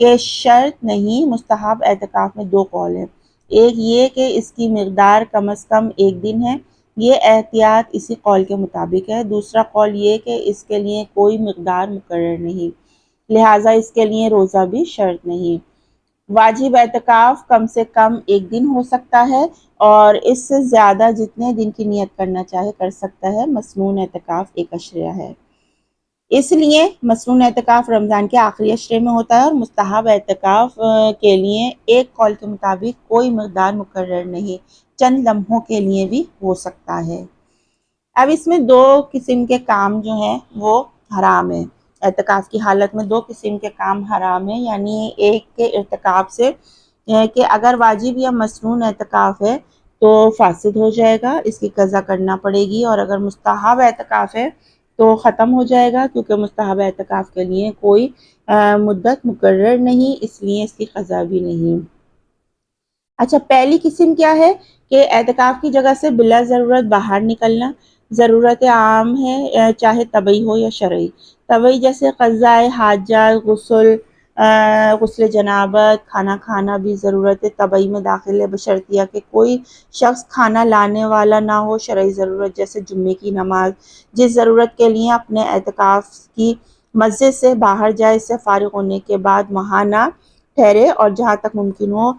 کہ شرط نہیں، مستحب اعتکاف میں دو قول ہیں۔ ایک یہ کہ اس کی مقدار کم از کم 1 دن ہے، یہ احتیاط اسی قول کے مطابق ہے۔ دوسرا قول یہ کہ اس کے لیے کوئی مقدار مقرر نہیں، لہٰذا اس کے لیے روزہ بھی شرط نہیں۔ واجب اعتکاف کم سے کم 1 دن ہو سکتا ہے اور اس سے زیادہ جتنے دن کی نیت کرنا چاہے کر سکتا ہے۔ مسنون اعتکاف 1 اشرہ ہے، اس لیے مسنون اعتکاف رمضان کے آخری اشرے میں ہوتا ہے، اور مستحب اعتکاف کے لیے ایک قول کے مطابق کوئی مقدار مقرر نہیں، چند لمحوں کے لیے بھی ہو سکتا ہے۔ اب اس میں 2 قسم کے کام جو ہیں وہ حرام ہیں۔ اعتکاف کی حالت میں 2 قسم کے کام حرام ہیں، یعنی ایک کے ارتکاب سے کہ اگر واجب یا مسنون اعتکاف ہے تو فاسد ہو جائے گا، اس کی قضا کرنا پڑے گی، اور اگر مستحب اعتکاف ہے تو ختم ہو جائے گا، کیونکہ مستحب اعتکاف کے لیے کوئی مدت مقرر نہیں، اس لیے اس کی قضا بھی نہیں۔ اچھا، پہلی قسم کیا ہے کہ اعتکاف کی جگہ سے بلا ضرورت باہر نکلنا۔ ضرورت عام ہے چاہے طبعی ہو یا شرعی۔ طبعی جیسے قضاء حاجات، غسل جنابت، کھانا کھانا بھی ضرورت طبعی میں داخل ہے، بشرطیہ کہ کوئی شخص کھانا لانے والا نہ ہو۔ شرعی ضرورت جیسے جمعے کی نماز، جس ضرورت کے لیے اپنے اعتکاف کی مسجد سے باہر جائے، اس سے فارغ ہونے کے بعد وہاں نہ ٹھہرے اور جہاں تک ممکن ہو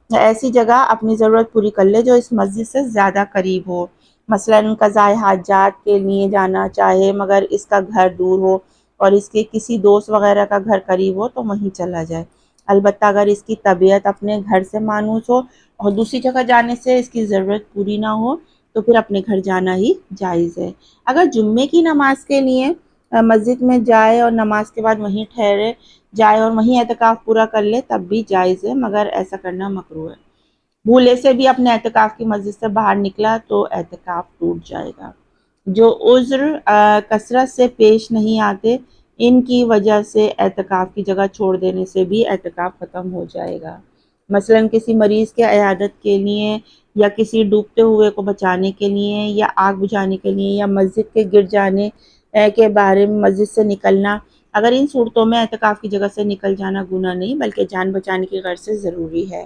ایسی جگہ اپنی ضرورت پوری کر لے جو اس مسجد سے زیادہ قریب ہو۔ مثلاً قضاء حاجات کے لیے جانا چاہے مگر اس کا گھر دور ہو اور اس کے کسی دوست وغیرہ کا گھر قریب ہو تو وہیں چلا جائے، البتہ اگر اس کی طبیعت اپنے گھر سے مانوس ہو اور دوسری جگہ جانے سے اس کی ضرورت پوری نہ ہو تو پھر اپنے گھر جانا ہی جائز ہے۔ اگر جمعے کی نماز کے لیے مسجد میں جائے اور نماز کے بعد وہیں ٹھہرے جائے اور وہیں اعتکاف پورا کر لے تب بھی جائز ہے، مگر ایسا کرنا مکروہ ہے۔ بھولے سے بھی اپنے اعتکاف کی مسجد سے باہر نکلا تو اعتکاف ٹوٹ جائے گا۔ جو عذر کثرت سے پیش نہیں آتے، ان کی وجہ سے اعتکاف کی جگہ چھوڑ دینے سے بھی اعتکاف ختم ہو جائے گا۔ مثلاً کسی مریض کے عیادت کے لیے یا کسی ڈوبتے ہوئے کو بچانے کے لیے یا آگ بجھانے کے لیے یا مسجد کے گر جانے کے بارے میں مسجد سے نکلنا، اگر ان صورتوں میں اعتکاف کی جگہ سے نکل جانا گناہ نہیں بلکہ جان بچانے کی غرض سے ضروری ہے،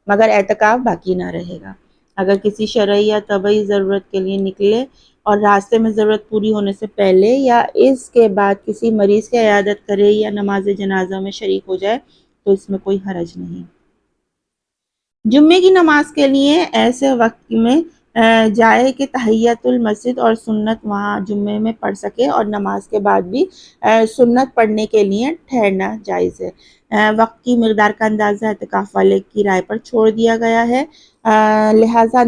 مگر اعتکاف باقی نہ رہے گا۔ اگر کسی شرعی یا طبعی ضرورت کے لیے نکلے اور راستے میں ضرورت پوری ہونے سے پہلے یا اس کے بعد کسی مریض کی عیادت کرے یا نماز جنازہ میں شریک ہو جائے تو اس میں کوئی حرج نہیں۔ جمعے کی نماز کے لیے ایسے وقت میں جائے کہ تحیۃ المسجد اور سنت وہاں جمعے میں پڑھ سکے، اور نماز کے بعد بھی سنت پڑھنے کے لیے ٹھہرنا جائز ہے۔ وقت کی مقدار کا اندازہ اعتکاف والے کی رائے پر چھوڑ دیا گیا ہے، لہٰذا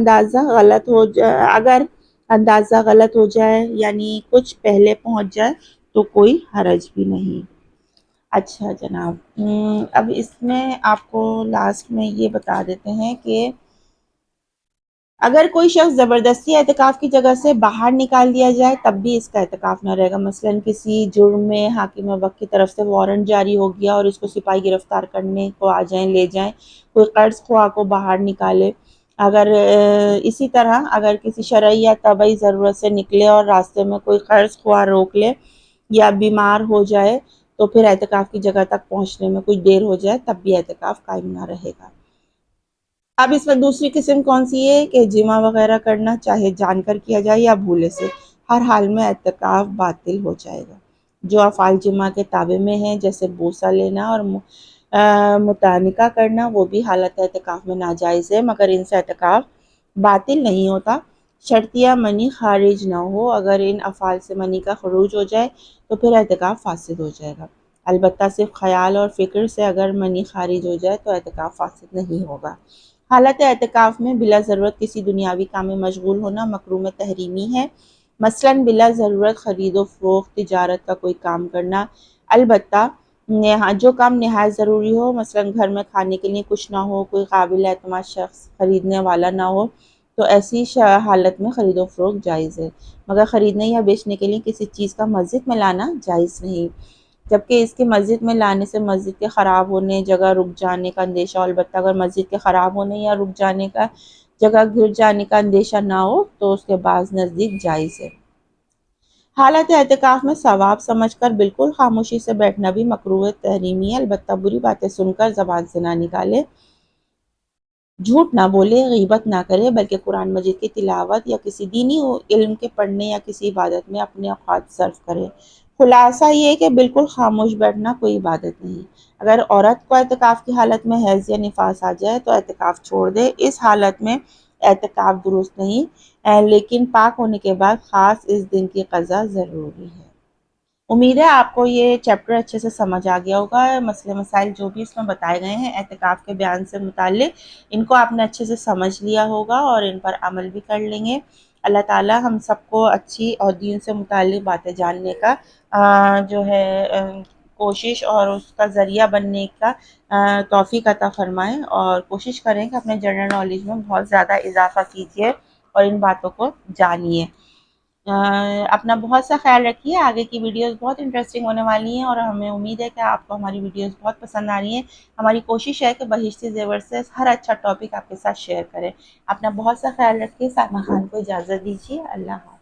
اگر اندازہ غلط ہو جائے یعنی کچھ پہلے پہنچ جائے تو کوئی حرج بھی نہیں۔ اچھا جناب، اب اس میں آپ کو لاسٹ میں یہ بتا دیتے ہیں کہ اگر کوئی شخص زبردستی اعتکاف کی جگہ سے باہر نکال دیا جائے تب بھی اس کا اعتکاف نہ رہے گا۔ مثلاً کسی جرم میں حاکم وقت کی طرف سے وارنٹ جاری ہو گیا اور اس کو سپاہی گرفتار کرنے کو آ جائیں، لے جائیں، کوئی قرض خواہ کو باہر نکالے۔ اسی طرح اگر کسی شرعی یا طبعی ضرورت سے نکلے اور راستے میں کوئی قرض خواہ روک لے یا بیمار ہو جائے تو پھر اعتکاف کی جگہ تک پہنچنے میں کچھ دیر ہو جائے تب بھی اعتکاف قائم نہ رہے گا۔ اب اس میں دوسری قسم کون سی ہے کہ جمع وغیرہ کرنا چاہے جان کر کیا جائے یا بھولے سے، ہر حال میں اعتکاف باطل ہو جائے گا۔ جو افعال جمع کے تابع میں ہیں جیسے بوسہ لینا اور متانکہ کرنا وہ بھی حالت اعتکاف میں ناجائز ہے، مگر ان سے اعتکاف باطل نہیں ہوتا شرطیہ منی خارج نہ ہو۔ اگر ان افعال سے منی کا خروج ہو جائے تو پھر اعتکاف فاسد ہو جائے گا، البتہ صرف خیال اور فکر سے اگر منی خارج ہو جائے تو اعتکاف فاسد نہیں ہوگا۔ حالت اعتکاف میں بلا ضرورت کسی دنیاوی کام میں مشغول ہونا مکروہ تحریمی ہے، مثلاً بلا ضرورت خرید و فروخت، تجارت کا کوئی کام کرنا، البتہ جو کام نہایت ضروری ہو، مثلاً گھر میں کھانے کے لیے کچھ نہ ہو، کوئی قابل اعتماد شخص خریدنے والا نہ ہو تو ایسی حالت میں خرید و فروخت جائز ہے، مگر خریدنے یا بیچنے کے لیے کسی چیز کا مسجد میں لانا جائز نہیں، جبکہ اس کے مسجد میں لانے سے مسجد کے خراب ہونے، جگہ رک جانے کا اندیشہ، البتہ اگر مسجد کے خراب ہونے یا رک جانے کا جگہ گر جانے کا اندیشہ نہ ہو تو اس کے بعض نزدیک جائز ہے۔ حالت اعتکاف میں ثواب سمجھ کر بالکل خاموشی سے بیٹھنا بھی مکروہ تحریمی ہے، البتہ بری باتیں سن کر زبان سے نہ نکالے، جھوٹ نہ بولے، غیبت نہ کرے، بلکہ قرآن مجید کی تلاوت یا کسی دینی علم کے پڑھنے یا کسی عبادت میں اپنے اوقات صرف کرے۔ خلاصہ یہ کہ بالکل خاموش بیٹھنا کوئی عبادت نہیں۔ اگر عورت کو اعتکاف کی حالت میں حیض یا نفاس آ جائے تو اعتکاف چھوڑ دے، اس حالت میں اعتکاف درست نہیں، لیکن پاک ہونے کے بعد خاص اس دن کی قضا ضروری ہے۔ امید ہے آپ کو یہ چیپٹر اچھے سے سمجھ آ گیا ہوگا۔ مسئلے مسائل جو بھی اس میں بتائے گئے ہیں اعتکاف کے بیان سے متعلق، ان کو آپ نے اچھے سے سمجھ لیا ہوگا اور ان پر عمل بھی کر لیں گے۔ اللہ تعالیٰ ہم سب کو اچھی اور دین سے متعلق باتیں جاننے کا جو ہے کوشش اور اس کا ذریعہ بننے کا توفیق عطا فرمائیں، اور کوشش کریں کہ اپنے جنرل نالج میں بہت زیادہ اضافہ کیجیے اور ان باتوں کو جانیے۔ اپنا بہت سا خیال رکھیے، آگے کی ویڈیوز بہت انٹرسٹنگ ہونے والی ہیں اور ہمیں امید ہے کہ آپ کو ہماری ویڈیوز بہت پسند آ رہی ہیں۔ ہماری کوشش ہے کہ بہشتی زیور سے ہر اچھا ٹاپک آپ کے ساتھ شیئر کریں۔ اپنا بہت سا خیال رکھیے، سائمہ خان کو اجازت دیجیے، اللہ حافظ۔